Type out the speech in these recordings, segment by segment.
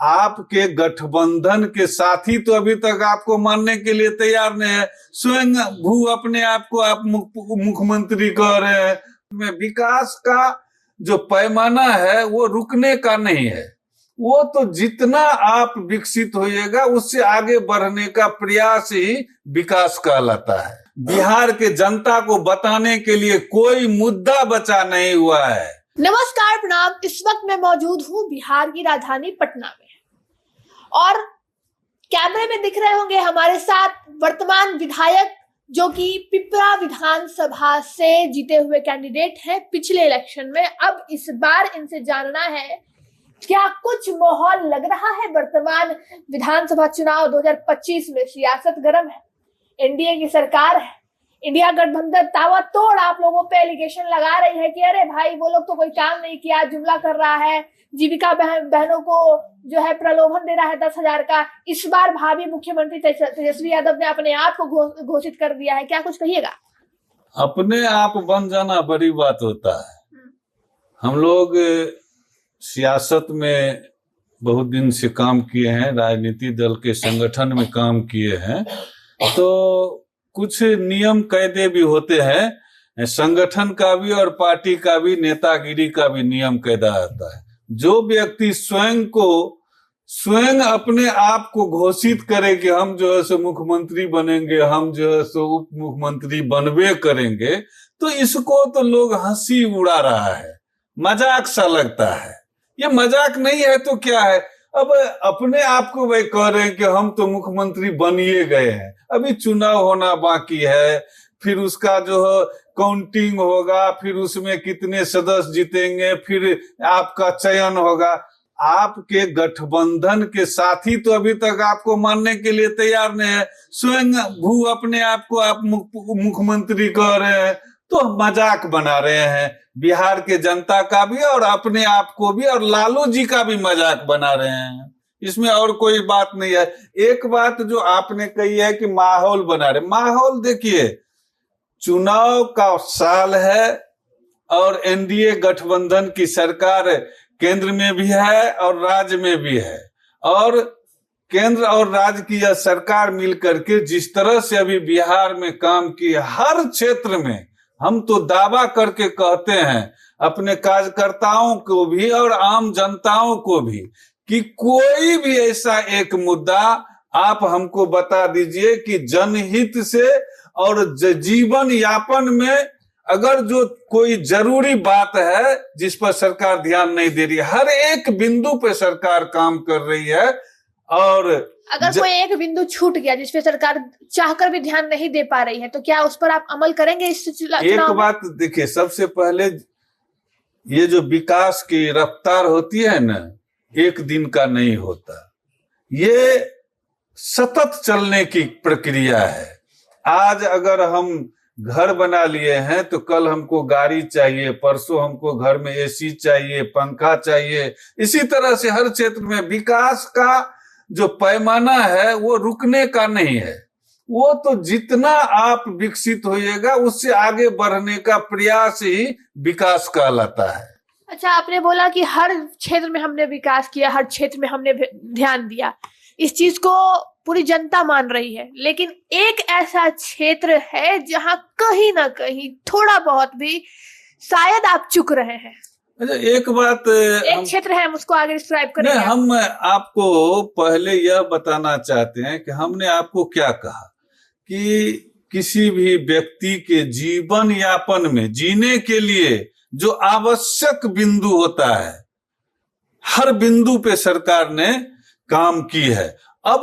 आपके गठबंधन के साथी तो अभी तक आपको मानने के लिए तैयार नहीं है। स्वयं भू अपने आप को आप मुख्यमंत्री कह रहे हैं। में विकास का जो पैमाना है वो रुकने का नहीं है, वो तो जितना आप विकसित होइएगा उससे आगे बढ़ने का प्रयास ही विकास कहलाता है। बिहार के जनता को बताने के लिए कोई मुद्दा बचा नहीं हुआ है। नमस्कार, प्रणाम। इस वक्त मैं मौजूद हूँ बिहार की राजधानी पटना में और कैमरे में दिख रहे होंगे हमारे साथ वर्तमान विधायक जो कि पिपरा विधानसभा से जीते हुए कैंडिडेट हैं पिछले इलेक्शन में। अब इस बार इनसे जानना है क्या कुछ माहौल लग रहा है वर्तमान विधानसभा चुनाव 2025 में। सियासत गर्म है, एनडीए की सरकार है, इंडिया गठबंधन ताबड़तोड़ आप लोगों पे एलिगेशन लगा रही है कि अरे भाई वो लोग तो कोई काम नहीं किया, जुमला कर रहा है, जीविका बहनों को जो है प्रलोभन दे रहा है 10,000 का। इस बार भावी मुख्यमंत्री तेजस्वी यादव ने अपने आप को घोषित कर दिया है, क्या कुछ कहिएगा? अपने आप बन जाना बड़ी बात होता है। हम लोग सियासत में बहुत दिन से काम किए हैं, राजनीति दल के संगठन में काम किए हैं, तो कुछ नियम कायदे भी होते हैं, संगठन का भी और पार्टी का भी, नेतागिरी का भी नियम कायदा आता है। जो व्यक्ति स्वयं अपने आप को घोषित करे कि हम जो है सो मुख्यमंत्री बनेंगे, हम जो है सो उप मुख्यमंत्री बनबे करेंगे, तो इसको तो लोग हंसी उड़ा रहा है, मजाक सा लगता है। ये मजाक नहीं है तो क्या है? अब अपने आप को वही कह रहे हैं कि हम तो मुख्यमंत्री बनिए गए हैं, अभी चुनाव होना बाकी है, फिर उसका जो है काउंटिंग होगा, फिर उसमें कितने सदस्य जीतेंगे, फिर आपका चयन होगा। आपके गठबंधन के साथी तो अभी तक आपको मानने के लिए तैयार नहीं है। स्वयं भू अपने आप को आप मुख्यमंत्री कह रहे हैं, तो मजाक बना रहे हैं। बिहार के जनता का भी और अपने आप को भी और लालू जी का भी मजाक बना रहे हैं, इसमें और कोई बात नहीं है। एक बात जो आपने कही है कि माहौल बना रहे, माहौल देखिए, चुनाव का साल है और एनडीए गठबंधन की सरकार केंद्र में भी है और राज्य में भी है, और केंद्र और राज्य की यह सरकार मिलकर के जिस तरह से अभी बिहार में काम की, हर क्षेत्र में हम तो दावा करके कहते हैं अपने कार्यकर्ताओं को भी और आम जनताओं को भी कि कोई भी ऐसा एक मुद्दा आप हमको बता दीजिए कि जनहित से और जीवन यापन में अगर जो कोई जरूरी बात है जिस पर सरकार ध्यान नहीं दे रही है। हर एक बिंदु पे सरकार काम कर रही है, और अगर कोई एक बिंदु छूट गया जिस पे सरकार चाहकर भी ध्यान नहीं दे पा रही है, तो क्या उस पर आप अमल करेंगे इस चुनाव में? एक बात देखिए, सबसे पहले ये जो विकास की रफ्तार होती है ना, एक दिन का नहीं होता, ये सतत चलने की प्रक्रिया है। आज अगर हम घर बना लिए हैं तो कल हमको गाड़ी चाहिए, परसों हमको घर में एसी चाहिए, पंखा चाहिए। इसी तरह से हर क्षेत्र में विकास का जो पैमाना है वो रुकने का नहीं है, वो तो जितना आप विकसित होइएगा उससे आगे बढ़ने का प्रयास ही विकास कहलाता है। अच्छा, आपने बोला कि हर क्षेत्र में हमने विकास किया, हर क्षेत्र में हमने ध्यान दिया, इस चीज को पूरी जनता मान रही है, लेकिन एक ऐसा क्षेत्र है जहां कहीं ना कहीं थोड़ा बहुत भी शायद आप चुक रहे हैं। अच्छा, एक बात, एक क्षेत्र है, हम उसको आगे डिस्क्राइब करेंगे। हम आपको पहले यह बताना चाहते हैं कि हमने आपको क्या कहा कि किसी भी व्यक्ति के जीवन यापन में जीने के लिए जो आवश्यक बिंदु होता है, हर बिंदु पे सरकार ने काम की है। अब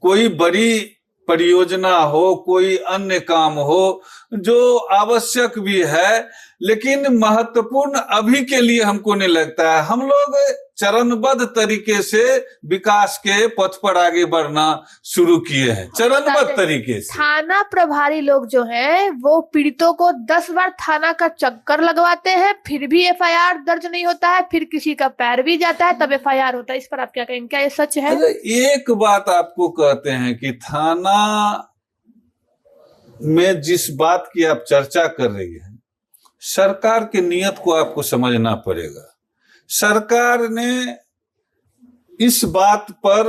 कोई बड़ी परियोजना हो, कोई अन्य काम हो जो आवश्यक भी है, लेकिन महत्वपूर्ण अभी के लिए हमको नहीं लगता है। हम लोग चरणबद्ध तरीके से विकास के पथ पर आगे बढ़ना शुरू किए हैं, चरणबद्ध तरीके से। थाना प्रभारी लोग जो हैं वो पीड़ितों को 10 बार थाना का चक्कर लगवाते हैं, फिर भी एफआईआर दर्ज नहीं होता है, फिर किसी का पैर भी जाता है तब एफआईआर होता है। इस पर आप क्या कहेंगे, क्या ये सच है? एक बात आपको कहते हैं कि थाना में जिस बात की आप चर्चा कर रही है, सरकार की नीयत को आपको समझना पड़ेगा। सरकार ने इस बात पर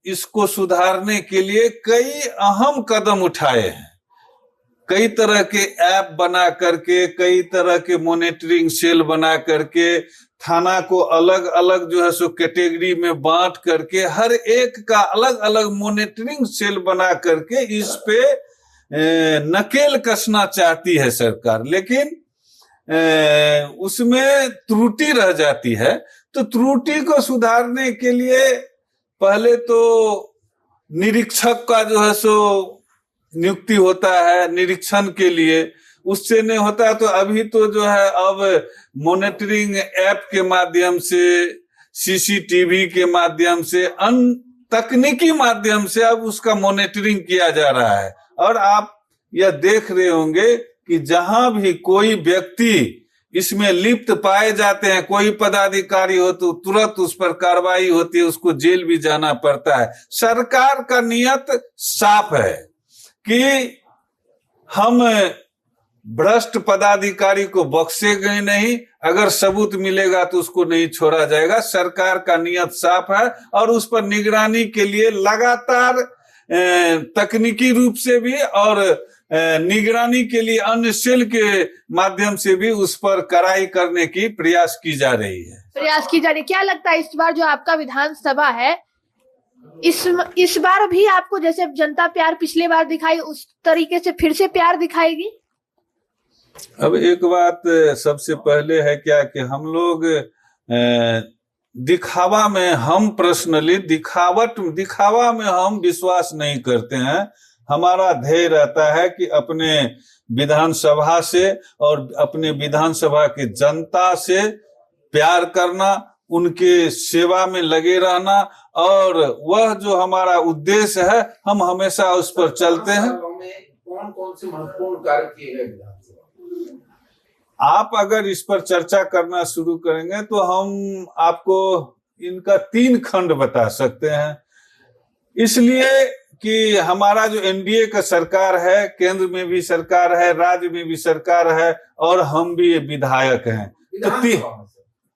इसको सुधारने के लिए कई अहम कदम उठाए हैं। कई तरह के ऐप बना करके, कई तरह के मॉनिटरिंग सेल बना करके, थाना को अलग अलग जो है सो कैटेगरी में बांट करके, हर एक का अलग अलग मॉनिटरिंग सेल बना करके इस पे नकेल कसना चाहती है सरकार, लेकिन उसमें त्रुटि रह जाती है। तो त्रुटि को सुधारने के लिए पहले तो निरीक्षक का जो है सो नियुक्ति होता है निरीक्षण के लिए, उससे नहीं होता है तो अभी तो जो है अब मॉनिटरिंग ऐप के माध्यम से, सीसीटीवी के माध्यम से, अन्य तकनीकी माध्यम से अब उसका मॉनिटरिंग किया जा रहा है। और आप यह देख रहे होंगे कि जहां भी कोई व्यक्ति इसमें लिप्त पाए जाते हैं, कोई पदाधिकारी हो तो तुरंत उस पर कार्रवाई होती है, उसको जेल भी जाना पड़ता है। सरकार का नियत साफ है कि हम भ्रष्ट पदाधिकारी को बख्शेंगे नहीं, अगर सबूत मिलेगा तो उसको नहीं छोड़ा जाएगा। सरकार का नियत साफ है और उस पर निगरानी के लिए लगातार तकनीकी रूप से भी और निगरानी के लिए अन्य सेल के माध्यम से भी उस पर कड़ाई करने की प्रयास की जा रही है। क्या लगता है इस बार जो आपका विधानसभा है, इस बार भी आपको जैसे जनता प्यार पिछले बार दिखाई उस तरीके से फिर से प्यार दिखाएगी? अब एक बात सबसे पहले है क्या कि हम लोग दिखावा में, हम पर्सनली दिखावा में हम विश्वास नहीं करते हैं। हमारा ध्येय रहता है कि अपने विधानसभा से और अपने विधानसभा की जनता से प्यार करना, उनके सेवा में लगे रहना, और वह जो हमारा उद्देश्य है हम हमेशा उस पर चलते हैं। कौन कौन से महत्वपूर्ण कार्य किए गए? आप अगर इस पर चर्चा करना शुरू करेंगे तो हम आपको इनका 3 खंड बता सकते हैं। इसलिए कि हमारा जो एनडीए का सरकार है, केंद्र में भी सरकार है, राज्य में भी सरकार है, और हम भी विधायक हैं,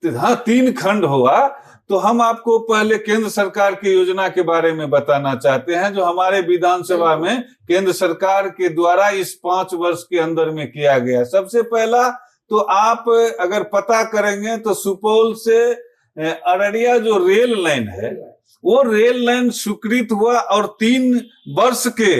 तो 3 खंड हुआ। तो हम आपको पहले केंद्र सरकार की योजना के बारे में बताना चाहते हैं, जो हमारे विधानसभा में केंद्र सरकार के द्वारा इस 5 वर्ष के अंदर में किया गया। सबसे पहला तो आप अगर पता करेंगे तो सुपौल से अररिया जो रेल लाइन है, वो रेल लाइन स्वीकृत हुआ, और 3 वर्ष के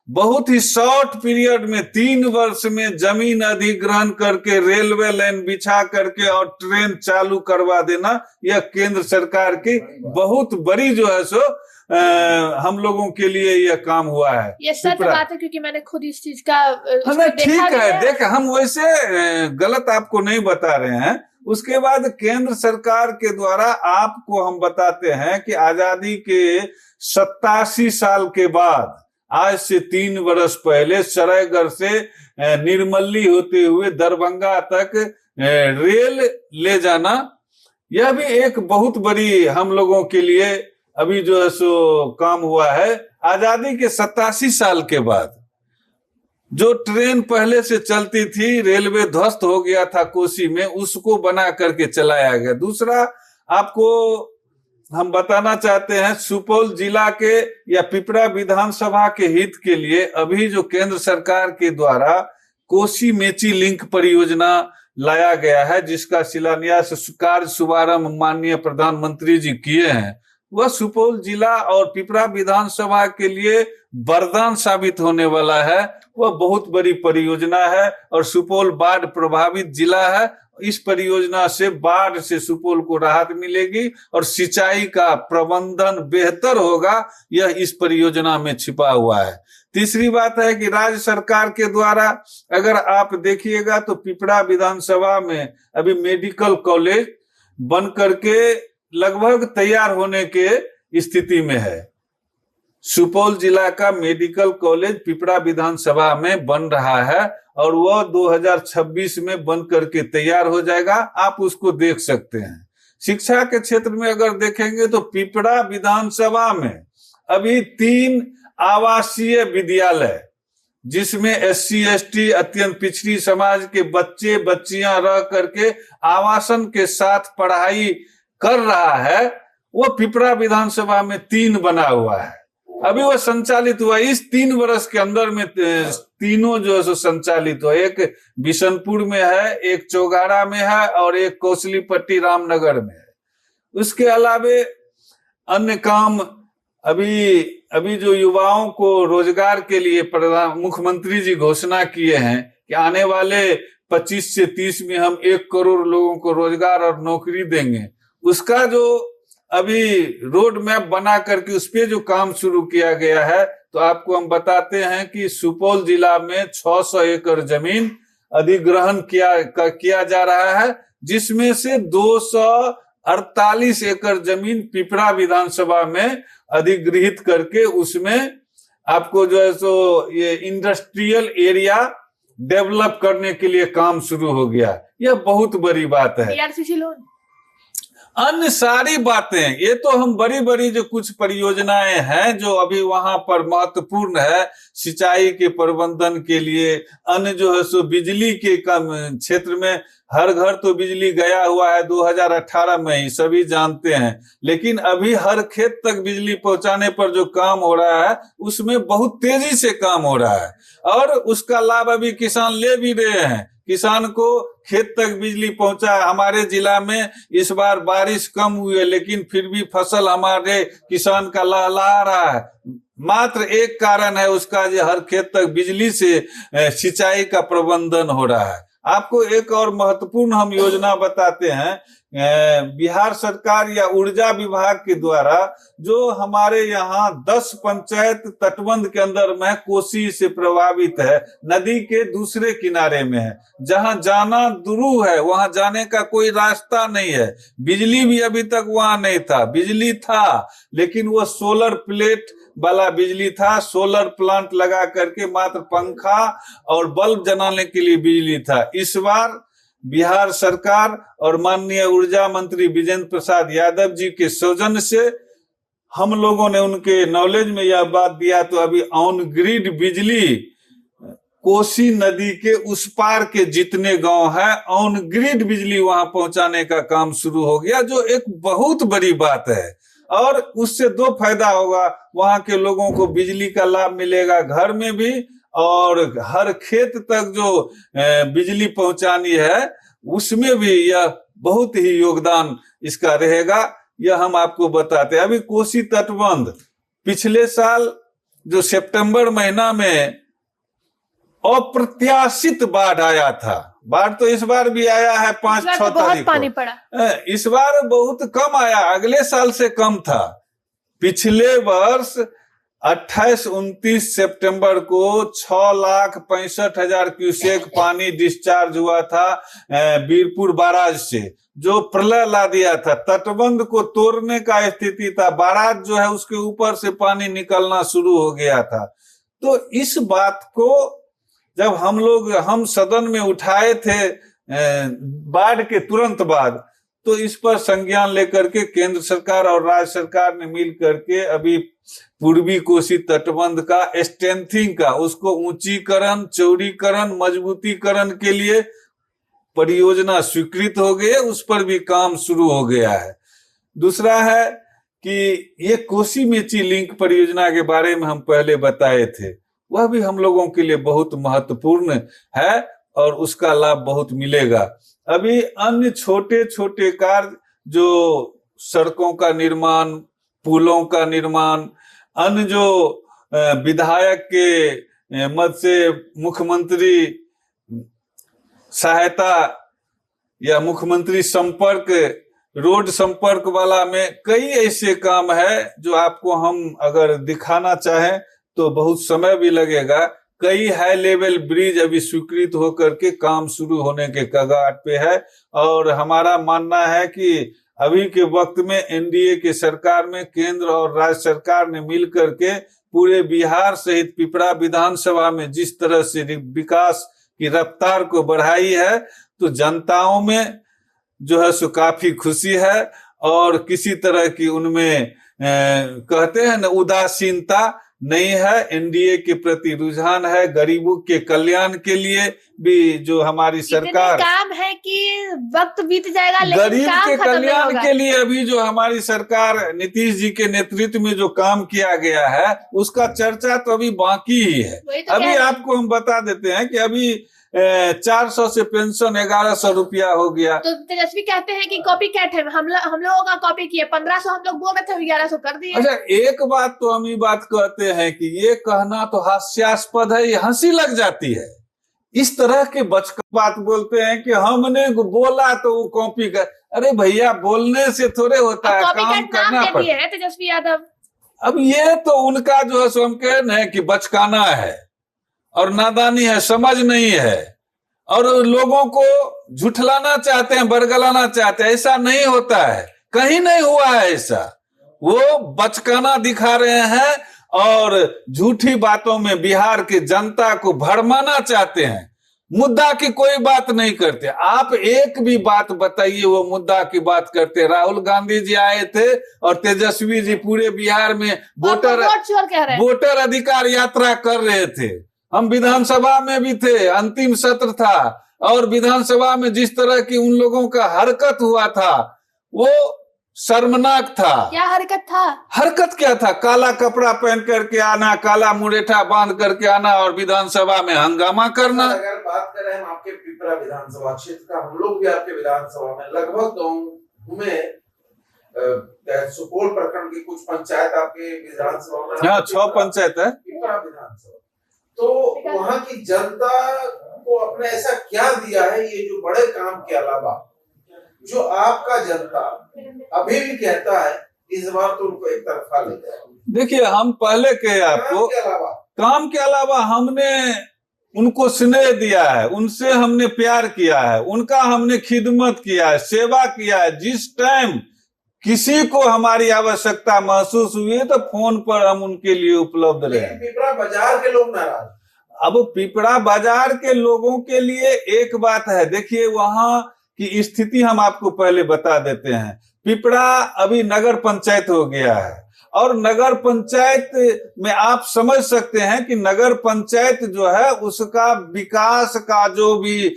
बहुत ही शॉर्ट पीरियड में 3 वर्ष में जमीन अधिग्रहण करके रेलवे लाइन बिछा करके और ट्रेन चालू करवा देना, यह केंद्र सरकार की बहुत बड़ी जो है सो हम लोगों के लिए यह काम हुआ है। ये सच बात है, क्योंकि मैंने खुद इस चीज का ठीक है, देख हम वैसे गलत आपको नहीं बता रहे हैं। उसके बाद केंद्र सरकार के द्वारा आपको हम बताते हैं कि आजादी के 87 साल के बाद, आज से 3 वर्ष पहले सरायगढ़ से निर्मली होते हुए दरभंगा तक रेल ले जाना, यह भी एक बहुत बड़ी हम लोगों के लिए अभी जो है सो काम हुआ है। आजादी के 87 साल के बाद जो ट्रेन पहले से चलती थी, रेलवे ध्वस्त हो गया था कोसी में, उसको बना करके चलाया गया। दूसरा आपको हम बताना चाहते हैं, सुपौल जिला के या पिपरा विधानसभा के हित के लिए अभी जो केंद्र सरकार के द्वारा कोसी मेची लिंक परियोजना लाया गया है, जिसका शिलान्यास कार्य शुभारंभ माननीय प्रधानमंत्री जी किए हैं, वह सुपौल जिला और पिपरा विधानसभा के लिए वरदान साबित होने वाला है। वह बहुत बड़ी परियोजना है और सुपौल बाढ़ प्रभावित जिला है। इस परियोजना से बाढ़ से सुपौल को राहत मिलेगी और सिंचाई का प्रबंधन बेहतर होगा, यह इस परियोजना में छिपा हुआ है। तीसरी बात है कि राज्य सरकार के द्वारा अगर आप देखिएगा तो पिपरा विधानसभा में अभी मेडिकल कॉलेज बन करके लगभग तैयार होने के स्थिति में है। सुपौल जिला का मेडिकल कॉलेज पिपरा विधानसभा में बन रहा है और वह 2026 में बन करके तैयार हो जाएगा। आप उसको देख सकते हैं। शिक्षा के क्षेत्र में अगर देखेंगे तो पिपरा विधानसभा में अभी 3 आवासीय विद्यालय, जिसमें SC ST अत्यंत पिछड़ी समाज के बच्चे बच्चियां रह करके आवासन के साथ पढ़ाई कर रहा है, वो पिपरा विधानसभा में 3 बना हुआ है, अभी वो संचालित हुआ। इस 3 वर्ष के अंदर में तीनों जो है सो संचालित हुआ। एक बिशनपुर में है, एक चौगाड़ा में है और एक कौशलीपट्टी रामनगर में है। उसके अलावे अन्य काम अभी जो युवाओं को रोजगार के लिए मुख्यमंत्री जी घोषणा किए हैं कि आने वाले 25 से 30 में हम 1 करोड़ लोगों को रोजगार और नौकरी देंगे, उसका जो अभी रोड मैप बना करके उस पे जो काम शुरू किया गया है, तो आपको हम बताते हैं कि सुपौल जिला में 600 एकड़ जमीन अधिग्रहण किया जा रहा है, जिसमें से 248 एकड़ जमीन पिपरा विधानसभा में अधिग्रहित करके उसमें आपको जो है सो ये इंडस्ट्रियल एरिया डेवलप करने के लिए काम शुरू हो गया। यह बहुत बड़ी बात है। ARCC लोन, अन्य सारी बातें, ये तो हम बड़ी बड़ी जो कुछ परियोजनाएं हैं जो अभी वहां पर महत्वपूर्ण है सिंचाई के प्रबंधन के लिए, अन्य जो है सो बिजली के क्षेत्र में हर घर तो बिजली गया हुआ है 2018 में ही, सभी जानते हैं, लेकिन अभी हर खेत तक बिजली पहुंचाने पर जो काम हो रहा है उसमें बहुत तेजी से काम हो रहा है और उसका लाभ अभी किसान ले भी रहे हैं। किसान को खेत तक बिजली पहुंचा। हमारे जिला में इस बार बारिश कम हुई है, लेकिन फिर भी फसल हमारे किसान का लहलहा रहा है। मात्र एक कारण है उसका, जो हर खेत तक बिजली से सिंचाई का प्रबंधन हो रहा है। आपको एक और महत्वपूर्ण हम योजना बताते हैं, बिहार सरकार या ऊर्जा विभाग के द्वारा जो हमारे यहाँ 10 पंचायत तटबंध के अंदर में कोसी से प्रभावित है, नदी के दूसरे किनारे में है, जहां जाना दुरूह है, वहां जाने का कोई रास्ता नहीं है। बिजली भी अभी तक वहां नहीं था, बिजली था लेकिन वो सोलर प्लेट वाला बिजली था, सोलर प्लांट लगा करके मात्र पंखा और बल्ब जलाने के लिए बिजली था। इस बार बिहार सरकार और माननीय ऊर्जा मंत्री विजेंद्र प्रसाद यादव जी के सौजन्य से हम लोगों ने उनके नॉलेज में यह बात दिया, तो अभी ऑन ग्रिड बिजली कोसी नदी के उस पार के जितने गांव हैं ऑन ग्रिड बिजली वहां पहुंचाने का काम शुरू हो गया, जो एक बहुत बड़ी बात है। और उससे 2 फायदा होगा, वहां के लोगों को बिजली का लाभ मिलेगा घर में भी, और हर खेत तक जो बिजली पहुंचानी है उसमें भी यह बहुत ही योगदान इसका रहेगा। यह हम आपको बताते हैं। अभी कोसी तटबंध पिछले साल जो सितंबर महीना में अप्रत्याशित बाढ़ आया था, बाढ़ तो इस बार भी आया है 5-6 तारीख को, पानी पड़ा। इस बार बहुत कम आया, अगले साल से कम था। पिछले वर्ष 28-29 सितंबर को 6,65,000 क्यूसेक पानी डिस्चार्ज हुआ था बीरपुर बाराज से, जो प्रलय ला दिया था। तटबंध को तोड़ने का स्थिति था, बाराज जो है उसके ऊपर से पानी निकलना शुरू हो गया था। तो इस बात को जब हम सदन में उठाए थे बाढ़ के तुरंत बाद, तो इस पर संज्ञान लेकर के केंद्र सरकार और राज्य सरकार ने मिल करके अभी पूर्वी कोसी तटबंध का स्ट्रेंथिंग का, उसको ऊंचीकरण, चौड़ीकरण, मजबूतीकरण के लिए परियोजना स्वीकृत हो गई है, उस पर भी काम शुरू हो गया है। दूसरा है कि ये कोसी मेची लिंक परियोजना के बारे में हम पहले बताए थे, वह भी हम लोगों के लिए बहुत महत्वपूर्ण है और उसका लाभ बहुत मिलेगा। अभी अन्य छोटे छोटे कार्य जो सड़कों का निर्माण, पुलों का निर्माण, अन्य जो विधायक के मद से मुख्यमंत्री सहायता या मुख्यमंत्री संपर्क, रोड संपर्क वाला में कई ऐसे काम है जो आपको हम अगर दिखाना चाहें तो बहुत समय भी लगेगा। कई हाई लेवल ब्रिज अभी स्वीकृत होकर के काम शुरू होने के कगार पे है, और हमारा मानना है कि अभी के वक्त में एनडीए के सरकार में केंद्र और राज्य सरकार ने मिल करके पूरे बिहार सहित पिपरा विधानसभा में जिस तरह से विकास की रफ्तार को बढ़ाई है, तो जनताओं में जो है सो काफी खुशी है और किसी तरह की उनमें कहते हैं ना उदासीनता, नहीं है। एनडीए के प्रति रुझान है, गरीबों के कल्याण के लिए भी जो हमारी इतने सरकार, काम है कि वक्त बीत जाएगा लेकिन गरीब काम के खत्म नहीं कल्याण होगा। के लिए अभी जो हमारी सरकार नीतीश जी के नेतृत्व में जो काम किया गया है उसका चर्चा तो अभी बाकी ही है। वही तो कह अभी रहे हैं। आपको हम बता देते हैं कि अभी 400 से पेंशन 1100 रुपया हो गया। तो तेजस्वी कहते हैं कि कॉपी कैट है, हम लोगों का कॉपी किए, 1500 हम लोग बोल रहे थे 1100 कर दिए। अच्छा, एक बात तो हम ये बात कहते हैं कि ये कहना तो हास्यास्पद है, ये हंसी लग जाती है। इस तरह के बचका बात बोलते हैं कि हमने बोला तो वो कॉपी कर। अरे भैया, बोलने से थोड़े होता है, कॉपी काम कैट नाम करना दे पड़ता दिए है। हैं तेजस्वी यादव। अब ये तो उनका जो है सो हम कह रहे हैं कि बचकाना है और नादानी है, समझ नहीं है, और लोगों को झुठलाना चाहते हैं, बरगलाना चाहते हैं। ऐसा नहीं होता है, कहीं नहीं हुआ है ऐसा। वो बचकाना दिखा रहे हैं और झूठी बातों में बिहार की जनता को भरमाना चाहते हैं। मुद्दा की कोई बात नहीं करते। आप एक भी बात बताइए वो मुद्दा की बात करते। राहुल गांधी जी आए थे और तेजस्वी जी पूरे बिहार में वोट चोर कह रहे हैं। वोटर अधिकार यात्रा कर रहे थे। हम विधानसभा में भी थे, अंतिम सत्र था, और विधानसभा में जिस तरह की उन लोगों का हरकत हुआ था वो शर्मनाक था। क्या हरकत था? हरकत क्या था? काला कपड़ा पहन करके आना, काला मुरेठा बांध करके आना और विधानसभा में हंगामा करना। अगर बात करें हम आपके पिपरा विधानसभा क्षेत्र का, हम लोग भी आपके विधानसभा में लगभग घूमे, सुपौल प्रखंड की कुछ पंचायत आपके विधानसभा में, यहाँ 6 पंचायत है पिपरा विधानसभा। तो वहाँ की जनता को आपने ऐसा क्या दिया है ये जो बड़े काम के अलावा जो आपका जनता अभी भी कहता है इस बार तो उनको एक तरफा ले जाए? देखिए, हम पहले कहे आपको, काम के अलावा हमने उनको स्नेह दिया है, उनसे हमने प्यार किया है, उनका हमने खिदमत किया है, सेवा किया है। जिस टाइम किसी को हमारी आवश्यकता महसूस हुई है तो फोन पर हम उनके लिए उपलब्ध रहे। पिपरा बाजार के लोग नाराज। अब पिपरा बाजार के लोगों के लिए एक बात है, देखिए वहां की स्थिति हम आपको पहले बता देते हैं। पिपरा अभी नगर पंचायत हो गया है और नगर पंचायत में आप समझ सकते हैं कि नगर पंचायत जो है उसका विकास का जो भी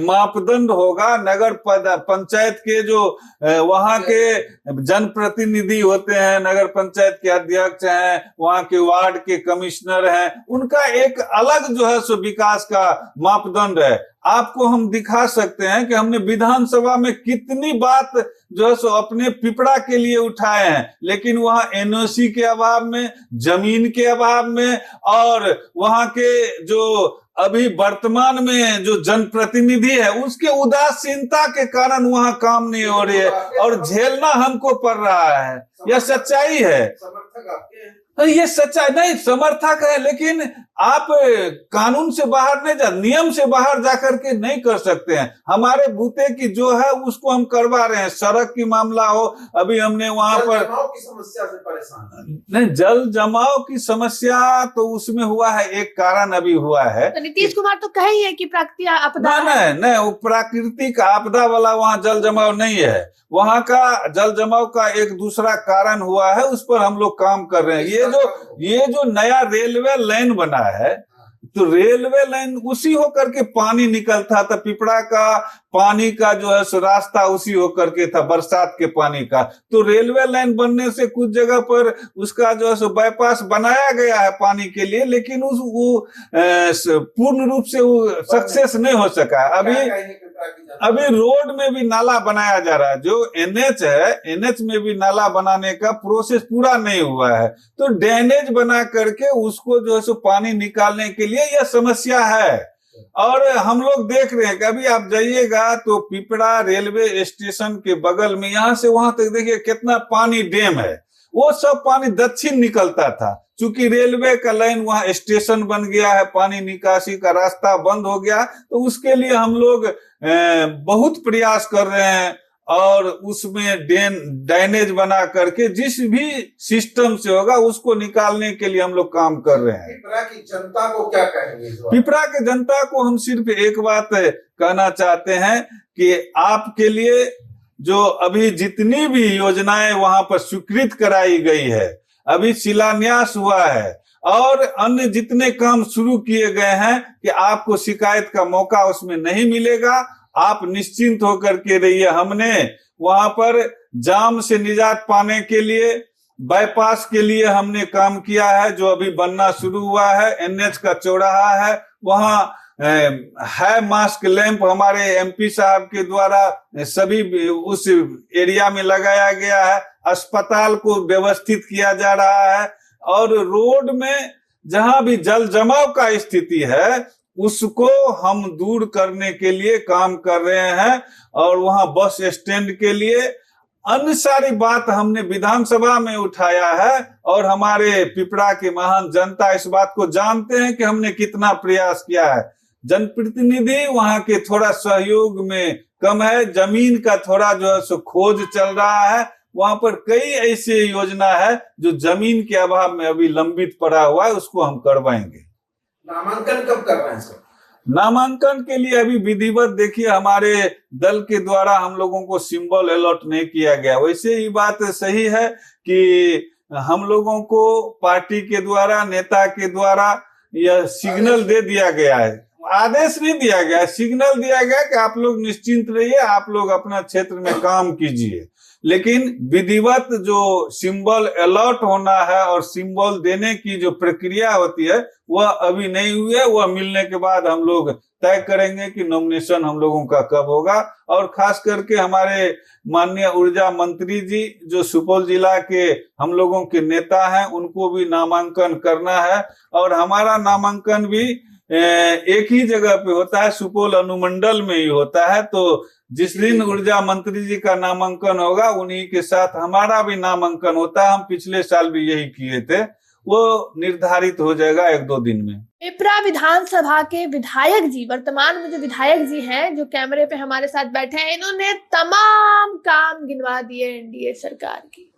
मापदंड होगा, नगर पंचायत के जो वहां के जनप्रतिनिधि होते हैं, नगर पंचायत के अध्यक्ष हैं, वहां के वार्ड के कमिश्नर हैं, उनका एक अलग जो है सो विकास का मापदंड है। आपको हम दिखा सकते हैं कि हमने विधानसभा में कितनी बात जो है सो अपने पिपरा के लिए उठाए हैं, लेकिन वहां एनओसी के अभाव में, जमीन के अभाव में, और वहां के जो अभी वर्तमान में जो जनप्रतिनिधि है उसके उदासीनता के कारण वहां काम नहीं हो रही है और झेलना हमको पड़ रहा है। यह सच्चाई है। समर्थक आपके हैं? ये सच्चाई नहीं, समर्थक है, लेकिन आप कानून से बाहर नहीं जा, नियम से बाहर जाकर के नहीं कर सकते हैं। हमारे बूते की जो है उसको हम करवा रहे हैं। सड़क की मामला हो, अभी हमने वहां पर जल की समस्या से परेशान नहीं, जल जमाव की समस्या तो उसमें हुआ है, एक कारण अभी हुआ है। तो नीतीश कुमार तो कहे ही है कि प्राकृतिक आपदा नहीं, वो प्राकृतिक आपदा वाला वहाँ जल जमाव नहीं है। वहाँ का जल जमाव का एक दूसरा कारण हुआ है, उस पर हम लोग काम कर रहे हैं। ये जो नया रेलवे लाइन बना है, तो रेलवे लाइन उसी होकर के पानी निकलता था। पिपरा का पानी का जो है सो रास्ता उसी होकर के था, बरसात के पानी का। तो रेलवे लाइन बनने से कुछ जगह पर उसका जो है सो बाईपास बनाया गया है पानी के लिए, लेकिन वो पूर्ण रूप से वो सक्सेस नहीं हो सका। अभी रोड में भी नाला बनाया जा रहा है, जो एनएच है, एनएच में भी नाला बनाने का प्रोसेस पूरा नहीं हुआ है। तो ड्रेनेज बना करके उसको जो है सो पानी निकालने के लिए यह समस्या है। और हम लोग देख रहे हैं कि अभी आप जाइएगा तो पिपरा रेलवे स्टेशन के बगल में यहाँ से वहां तक देखिए कितना पानी डैम है। वो सब पानी दक्षिण निकलता था, चूंकि रेलवे का लाइन वहां स्टेशन बन गया है, पानी निकासी का रास्ता बंद हो गया। तो उसके लिए हम लोग बहुत प्रयास कर रहे हैं और उसमें ड्रेनेज बना करके जिस भी सिस्टम से होगा उसको निकालने के लिए हम लोग काम कर रहे हैं। पिपरा की जनता को क्या कहेंगे? पिपरा की जनता को हम सिर्फ एक बात कहना चाहते हैं कि आपके लिए जो अभी जितनी भी योजनाएं वहां पर स्वीकृत कराई गई है, अभी शिलान्यास हुआ है, और अन्य जितने काम शुरू किए गए हैं कि आपको शिकायत का मौका उसमें नहीं मिलेगा, आप निश्चिंत होकर के रहिए। हमने वहां पर जाम से निजात पाने के लिए, बाईपास के लिए हमने काम किया है, जो अभी बनना शुरू हुआ है। एनएच का चौराहा है, वहां है मास्क लैंप हमारे एमपी साहब के द्वारा सभी उस एरिया में लगाया गया है। अस्पताल को व्यवस्थित किया जा रहा है और रोड में जहां भी जल जमाव का स्थिति है उसको हम दूर करने के लिए काम कर रहे हैं। और वहां बस स्टैंड के लिए अन्य सारी बात हमने विधानसभा में उठाया है और हमारे पिपरा के महान जनता इस बात को जानते हैं कि हमने कितना प्रयास किया है। जनप्रतिनिधि वहां के थोड़ा सहयोग में कम है, जमीन का थोड़ा जो है सो खोज चल रहा है। वहां पर कई ऐसी योजना है जो जमीन के अभाव में अभी लंबित पड़ा हुआ है, उसको हम करवाएंगे। नामांकन कब कर रहे हैं सर? नामांकन के लिए अभी विधिवत देखिए हमारे दल के द्वारा हम लोगों को सिंबल अलॉट नहीं किया गया। वैसे ही बात सही है कि हम लोगों को पार्टी के द्वारा, नेता के द्वारा यह सिग्नल दे दिया गया है, आदेश नहीं दिया गया है, सिग्नल दिया गया कि आप लोग निश्चिंत रहिए, आप लोग अपना क्षेत्र में काम कीजिए। लेकिन विधिवत जो सिंबल अलॉट होना है और सिंबल देने की जो प्रक्रिया होती है वह अभी नहीं हुई है। वह मिलने के बाद हम लोग तय करेंगे कि नॉमिनेशन हम लोगों का कब होगा। और खास करके हमारे माननीय ऊर्जा मंत्री जी जो सुपौल जिला के हम लोगों के नेता हैं, उनको भी नामांकन करना है। और हमारा नामांकन भी एक ही जगह पे होता है, सुपौल अनुमंडल में ही होता है। तो जिस दिन ऊर्जा मंत्री जी का नामांकन होगा उन्हीं के साथ हमारा भी नामांकन होता है। हम पिछले साल भी यही किए थे, वो निर्धारित हो जाएगा 1-2 दिन में। पिपरा विधानसभा के विधायक जी, वर्तमान में जो विधायक जी हैं जो कैमरे पे हमारे साथ बैठे हैं, इन्होंने तमाम काम गिनवा दिए एनडीए सरकार की।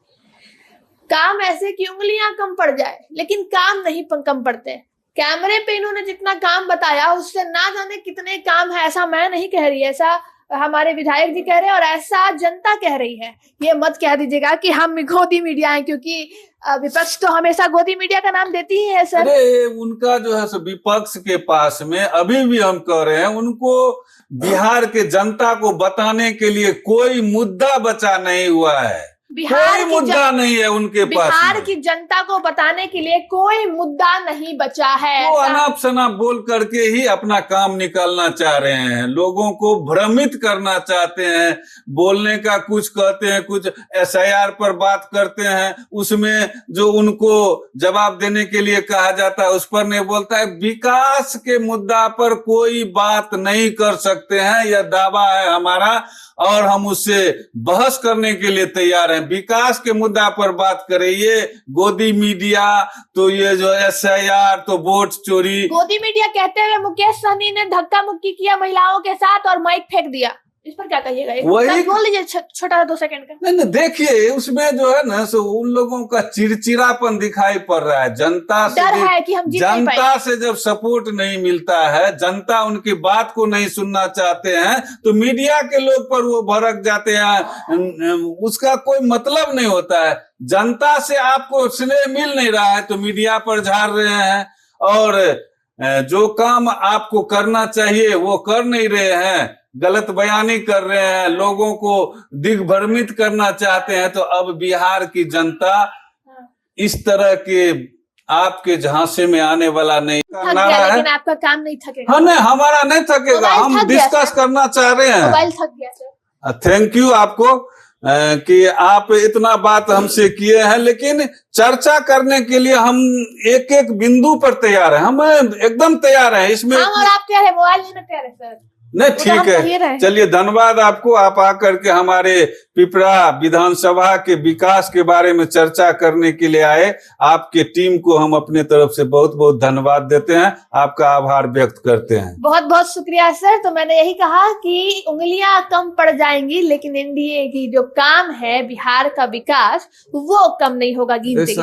काम ऐसे कि उंगलियां कम पड़ जाए, लेकिन काम नहीं कम पड़ते। कैमरे पे इन्होंने जितना काम बताया उससे ना जाने कितने काम है। ऐसा मैं नहीं कह रही, ऐसा हमारे विधायक जी कह रहे हैं और ऐसा जनता कह रही है। ये मत कह दीजिएगा कि हम गोदी मीडिया हैं, क्योंकि विपक्ष तो हमेशा गोदी मीडिया का नाम देती ही है सर। अरे उनका जो है सो विपक्ष के पास में अभी भी हम कह रहे हैं, उनको बिहार के जनता को बताने के लिए कोई मुद्दा बचा नहीं हुआ है। कोई मुद्दा नहीं है उनके पास। बिहार की जनता को बताने के लिए कोई मुद्दा नहीं बचा है। वो अनाप शनाप बोल करके ही अपना काम निकालना चाह रहे हैं, लोगों को भ्रमित करना चाहते हैं। बोलने का कुछ कहते हैं, कुछ एसआईआर पर बात करते हैं, उसमें जो उनको जवाब देने के लिए कहा जाता है उस पर नहीं बोलता है। विकास के मुद्दा पर कोई बात नहीं कर सकते हैं, यह दावा है हमारा और हम उससे बहस करने के लिए तैयार हैं। विकास के मुद्दा पर बात करें, ये गोदी मीडिया तो ये जो एसआईआर तो वोट चोरी। गोदी मीडिया कहते हुए मुकेश सहनी ने धक्का मुक्की किया महिलाओं के साथ और माइक फेंक दिया, इस पर क्या कहिएगा? वही बोल लीजिए छोटा 2 सेकंड का। नहीं, देखिए उसमें जो है ना सो उन लोगों का चिड़चिड़ापन दिखाई पड़ रहा है। जनता से डर है कि हम जीत नहीं पाएंगे। जनता से जब सपोर्ट नहीं मिलता है, जनता उनकी बात को नहीं सुनना चाहते हैं, तो मीडिया के लोग पर वो भड़क जाते हैं। उसका कोई मतलब नहीं होता है। जनता से आपको स्नेह मिल नहीं रहा है तो मीडिया पर झाड़ रहे हैं, और जो काम आपको करना चाहिए वो कर नहीं रहे हैं, गलत बयानी कर रहे हैं, लोगों को दिग्भ्रमित करना चाहते हैं। तो अब बिहार की जनता इस तरह के आपके झांसे में आने वाला नहीं है। लेकिन आपका काम नहीं थकेगा। हाँ, नहीं हमारा नहीं थकेगा, हम डिस्कस करना चाह रहे हैं। मोबाइल थक गया सर। थैंक यू आपको कि आप इतना बात हमसे किए हैं, लेकिन चर्चा करने के लिए हम एक एक बिंदु पर तैयार हैं, हम एकदम तैयार हैं इसमें। हम और आप तैयार है, मोबाइल लेने तैयार है सर। नहीं ठीक है, चलिए धन्यवाद आपको। आप आकर के हमारे पिपरा विधानसभा के विकास के बारे में चर्चा करने के लिए आए। आपके टीम को हम अपने तरफ से बहुत बहुत धन्यवाद देते हैं, आपका आभार व्यक्त करते हैं। बहुत बहुत शुक्रिया सर। तो मैंने यही कहा कि उंगलियां कम पड़ जाएंगी, लेकिन एनडीए की जो काम है बिहार का विकास वो कम नहीं होगा गिनते।